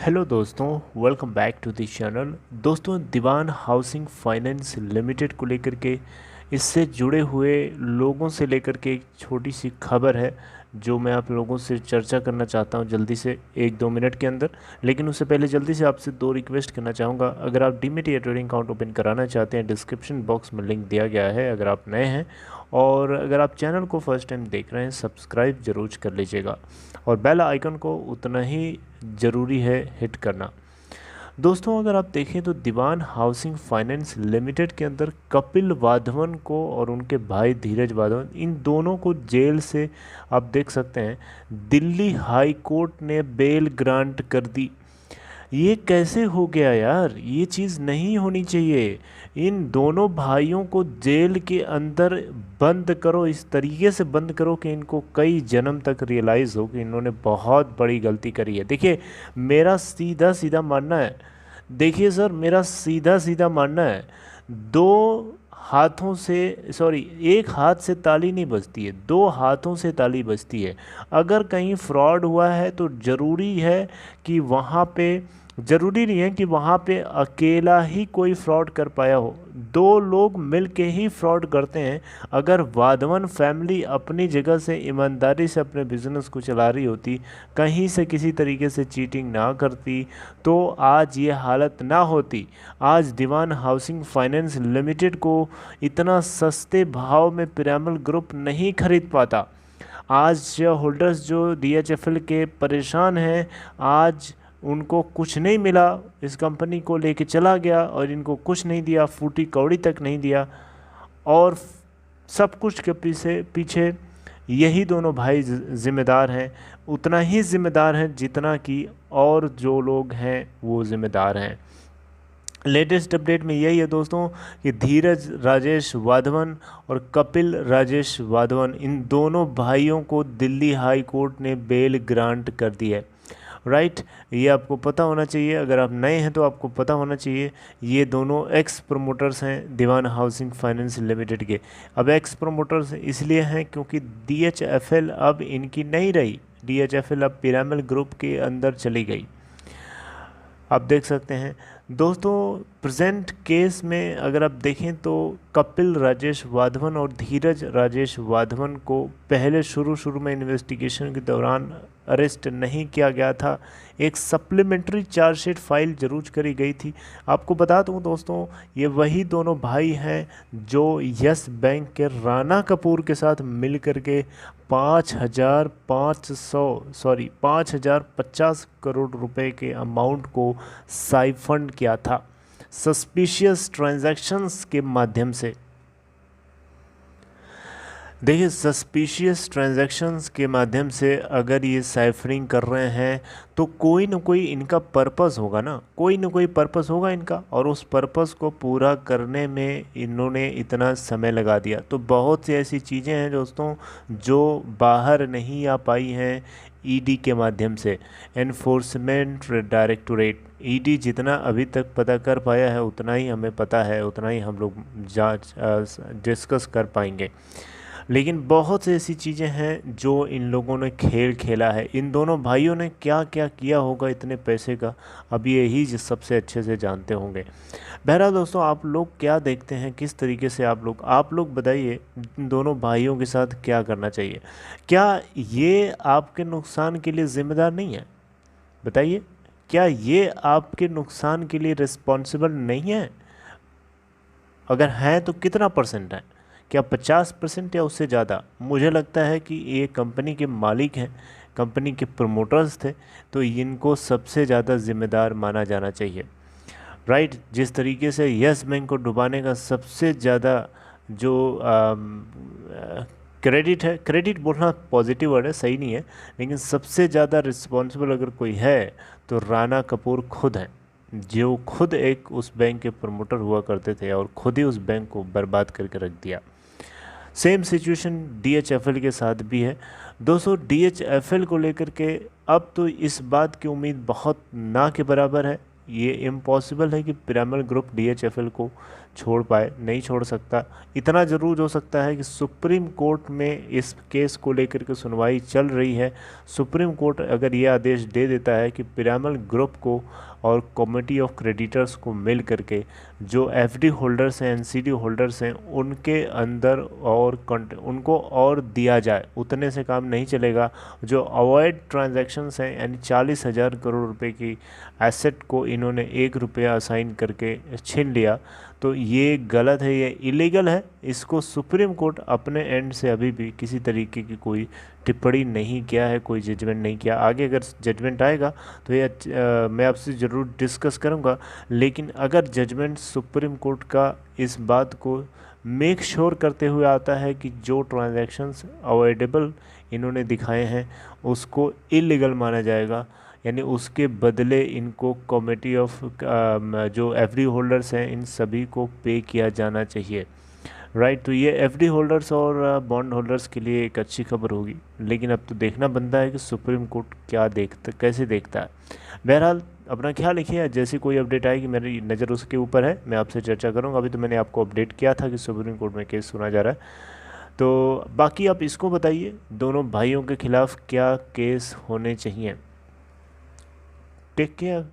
Hello दोस्तों, welcome back to the channel. दोस्तों, Dewan housing finance limited को लेकर के इससे जुड़े हुए लोगों से लेकर के एक छोटी सी खबर है जो मैं आप लोगों से चर्चा करना चाहता हूं जल्दी से 1-2 मिनट के अंदर। लेकिन उससे पहले जल्दी से आपसे दो रिक्वेस्ट करना चाहूँगा। अगर आप डीमेट या ट्रेडिंग अकाउंट ओपन कराना चाहते हैं, डिस्क्रिप्शन बॉक्स में लिंक दिया गया है अगर आप नए हैं। और अगर आप चैनल को फर्स्ट टाइम देख रहे हैं, सब्सक्राइब जरूर कर लीजिएगा और बेल आइकन को उतना ही ज़रूरी है हिट करना। दोस्तों, अगर आप देखें तो दीवान हाउसिंग फाइनेंस लिमिटेड के अंदर कपिल वाधवन को और उनके भाई धीरज वाधवन, इन दोनों को जेल से आप देख सकते हैं दिल्ली हाई कोर्ट ने बेल ग्रांट कर दी। ये कैसे हो गया यार? ये चीज़ नहीं होनी चाहिए। इन दोनों भाइयों को जेल के अंदर बंद करो, इस तरीके से बंद करो कि इनको कई जन्म तक रियलाइज़ हो कि इन्होंने बहुत बड़ी गलती करी है। देखिए, मेरा सीधा सीधा मानना है, देखिए सर, मेरा सीधा सीधा मानना है, दो हाथों से सॉरी एक हाथ से ताली नहीं बजती है, दो हाथों से ताली बजती है। अगर कहीं फ्रॉड हुआ है तो ज़रूरी है कि वहाँ पे, ज़रूरी नहीं है कि वहाँ पे अकेला ही कोई फ्रॉड कर पाया हो, दो लोग मिल के ही फ्रॉड करते हैं। अगर वाधवन फैमिली अपनी जगह से ईमानदारी से अपने बिजनेस को चला रही होती, कहीं से किसी तरीके से चीटिंग ना करती, तो आज ये हालत ना होती। आज दीवान हाउसिंग फाइनेंस लिमिटेड को इतना सस्ते भाव में पिरामल ग्रुप नहीं खरीद पाता। आज शेयर होल्डर्स जो DHFL के परेशान हैं, आज उनको कुछ नहीं मिला, इस कंपनी को लेके चला गया और इनको कुछ नहीं दिया, फूटी कौड़ी तक नहीं दिया। और सब कुछ के पीछे पीछे यही दोनों भाई जिम्मेदार हैं, उतना ही जिम्मेदार हैं जितना कि और जो लोग हैं वो जिम्मेदार हैं। लेटेस्ट अपडेट में यही है दोस्तों कि धीरज राजेश वाधवन और कपिल राजेश वाधवन, इन दोनों भाइयों को दिल्ली हाई कोर्ट ने बेल ग्रांट कर दी है। राइट, ये आपको पता होना चाहिए। अगर आप नए हैं तो आपको पता होना चाहिए, ये दोनों एक्स प्रमोटर्स हैं दीवान हाउसिंग फाइनेंस लिमिटेड के। अब एक्स प्रमोटर्स इसलिए हैं क्योंकि DHFL अब इनकी नहीं रही, DHFL अब पिरामिल ग्रुप के अंदर चली गई। आप देख सकते हैं दोस्तों, प्रेजेंट केस में अगर आप देखें तो कपिल राजेश वाधवन और धीरज राजेश वाधवन को पहले शुरू में इन्वेस्टिगेशन के दौरान अरेस्ट नहीं किया गया था। एक सप्लीमेंट्री चार्जशीट फाइल जरूर करी गई थी। आपको बता दूं दोस्तों, ये वही दोनों भाई हैं जो यस बैंक के राणा कपूर के साथ मिल कर के 5,050 करोड़ रुपए के अमाउंट को साइफंड किया था सस्पिशियस ट्रांजैक्शंस के माध्यम से। देखिए, सस्पिशियस ट्रांजैक्शंस के माध्यम से अगर ये साइफरिंग कर रहे हैं तो कोई ना कोई इनका पर्पस होगा ना, कोई ना कोई पर्पस होगा इनका, और उस पर्पस को पूरा करने में इन्होंने इतना समय लगा दिया। तो बहुत सी ऐसी चीज़ें हैं दोस्तों जो बाहर नहीं आ पाई हैं ED के माध्यम से। एनफोर्समेंट डायरेक्टोरेट ED जितना अभी तक पता कर पाया है उतना ही हमें पता है, उतना ही हम लोग जांच डिस्कस कर पाएंगे। लेकिन बहुत सी ऐसी चीज़ें हैं जो इन लोगों ने खेल खेला है। इन दोनों भाइयों ने क्या क्या किया होगा इतने पैसे का, अब ये ही सबसे अच्छे से जानते होंगे। बहरहाल दोस्तों, आप लोग क्या देखते हैं, किस तरीके से आप लोग बताइए, इन दोनों भाइयों के साथ क्या करना चाहिए? क्या ये आपके नुकसान के लिए ज़िम्मेदार नहीं है? बताइए, क्या ये आपके नुकसान के लिए रिस्पॉन्सिबल नहीं है? अगर हैं तो कितना परसेंट है? क्या 50% या उससे ज़्यादा? मुझे लगता है कि ये कंपनी के मालिक हैं, कंपनी के प्रमोटर्स थे, तो इनको सबसे ज़्यादा जिम्मेदार माना जाना चाहिए। राइट, जिस तरीके से यस बैंक को डुबाने का सबसे ज़्यादा जो क्रेडिट है, क्रेडिट बोलना पॉजिटिव वर्ड है, सही नहीं है, लेकिन सबसे ज़्यादा रिस्पॉन्सिबल अगर कोई है तो राणा कपूर खुद हैं, जो खुद एक उस बैंक के प्रमोटर हुआ करते थे और खुद ही उस बैंक को बर्बाद करके रख दिया। सेम सिचुएशन DHFL के साथ भी है दोस्तों। DHFL को लेकर के अब तो इस बात की उम्मीद बहुत ना के बराबर है। ये इम्पॉसिबल है कि पिरामिड ग्रुप DHFL को छोड़ पाए, नहीं छोड़ सकता। इतना ज़रूर हो सकता है कि सुप्रीम कोर्ट में इस केस को लेकर के सुनवाई चल रही है। सुप्रीम कोर्ट अगर ये आदेश दे देता है कि पिरामल ग्रुप को और कमेटी ऑफ क्रेडिटर्स को मिल करके जो एफडी होल्डर्स हैं, एनसीडी होल्डर्स हैं, उनके अंदर और उनको और दिया जाए, उतने से काम नहीं चलेगा। जो अवॉइड ट्रांजैक्शंस हैं, यानी 40,000 करोड़ रुपए की एसेट को इन्होंने 1 रुपया असाइन करके छीन लिया, तो ये गलत है, ये इलीगल है। इसको सुप्रीम कोर्ट अपने एंड से अभी भी किसी तरीके की कोई टिप्पणी नहीं किया है, कोई जजमेंट नहीं किया। आगे अगर जजमेंट आएगा तो ये मैं आपसे ज़रूर डिस्कस करूँगा। लेकिन अगर जजमेंट सुप्रीम कोर्ट का इस बात को मेक श्योर करते हुए आता है कि जो ट्रांजैक्शंस अवॉइडेबल इन्होंने दिखाए हैं उसको इलीगल माना जाएगा, यानी उसके बदले इनको कमेटी ऑफ जो एफडी होल्डर्स हैं इन सभी को पे किया जाना चाहिए, राइट। तो ये एफडी होल्डर्स और बॉन्ड होल्डर्स के लिए एक अच्छी खबर होगी। लेकिन अब तो देखना बनता है कि सुप्रीम कोर्ट क्या देखता, कैसे देखता है। बहरहाल अपना ख्याल रखिए, जैसी कोई अपडेट आएगी मेरी नज़र उसके ऊपर है, मैं आपसे चर्चा करूँगा। अभी तो मैंने आपको अपडेट किया था कि सुप्रीम कोर्ट में केस सुना जा रहा है। तो बाकी आप इसको बताइए, दोनों भाइयों के खिलाफ़ क्या केस होने चाहिए। Take care.